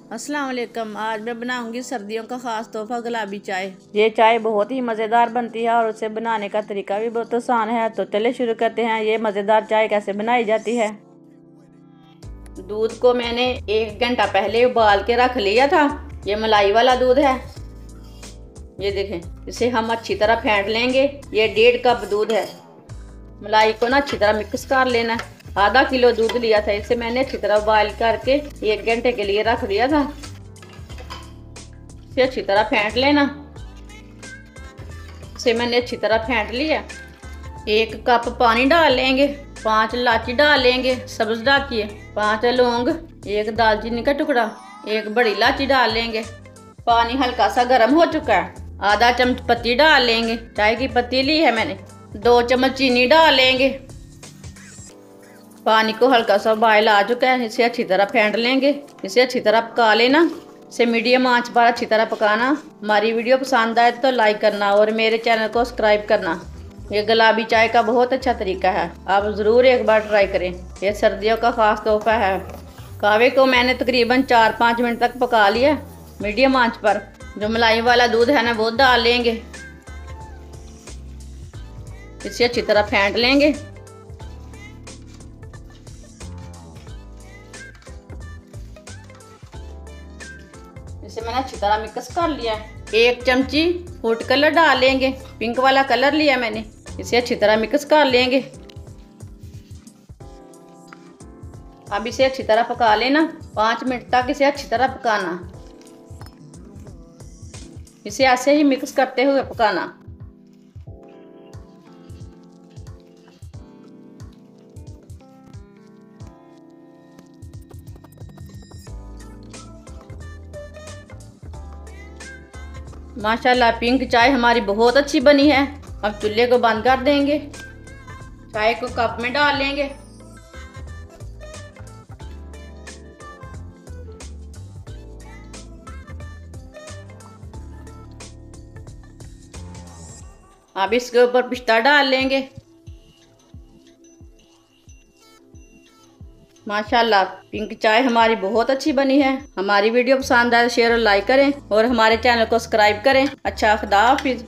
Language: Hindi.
अस्सलाम वालेकुम। आज मैं बनाऊंगी सर्दियों का ख़ास तोहफा गुलाबी चाय। ये चाय बहुत ही मज़ेदार बनती है और उसे बनाने का तरीका भी बहुत आसान है। तो चलिए शुरू करते हैं। ये मज़ेदार चाय कैसे बनाई जाती है। दूध को मैंने 1 घंटा पहले उबाल के रख लिया था। ये मलाई वाला दूध है, ये देखें। इसे हम अच्छी तरह फेंट लेंगे। ये 1.5 कप दूध है। मलाई को ना अच्छी तरह मिक्स कर लेना है। आधा किलो दूध लिया था, इसे मैंने अच्छी तरह बॉयल करके 1 घंटे के लिए रख दिया था। इसे अच्छी तरह फेंट लेना। इसे मैंने अच्छी तरह फेंट लिया। 1 कप पानी डाल लेंगे। 5 इलायची डाल लेंगे, सब्ज डालिए। 5 लौंग, 1 दालचीनी का टुकड़ा, 1 बड़ी इलायची डाल लेंगे। पानी हल्का सा गर्म हो चुका है। आधा चम्मच पत्ती डाल लेंगे, चाय की पत्ती ली है मैंने। 2 चम्मच चीनी डाल लेंगे। पानी को हल्का सा बॉयल आ चुका है। इसे अच्छी तरह फेंट लेंगे। इसे अच्छी तरह पका लेना। इसे मीडियम आंच पर अच्छी तरह पकाना। हमारी वीडियो पसंद आए तो लाइक करना और मेरे चैनल को सब्सक्राइब करना। ये गुलाबी चाय का बहुत अच्छा तरीका है, आप ज़रूर एक बार ट्राई करें। यह सर्दियों का ख़ास तोहफा है। कहवे को मैंने तकरीबन 4-5 मिनट तक पका लिया मीडियम आंच पर। जो मलाई वाला दूध है ना, वो डाल लेंगे। इसे अच्छी तरह फेंट लेंगे। इसे मैंने अच्छी तरह मिक्स कर लिया है। 1 चमची फूड कलर डाल लेंगे, पिंक वाला कलर लिया मैंने। इसे अच्छी तरह मिक्स कर लेंगे। अब इसे अच्छी तरह पका लेना। 5 मिनट तक इसे अच्छी तरह पकाना। इसे ऐसे ही मिक्स करते हुए पकाना। माशाल्लाह पिंक चाय हमारी बहुत अच्छी बनी है। अब चूल्हे को बंद कर देंगे। चाय को कप में डाल लेंगे। अब इसके ऊपर पिस्ता डाल लेंगे। माशाल्लाह पिंक चाय हमारी बहुत अच्छी बनी है। हमारी वीडियो पसंद आए तो शेयर और लाइक करें और हमारे चैनल को सब्सक्राइब करें। अच्छा, खुदा हाफिज।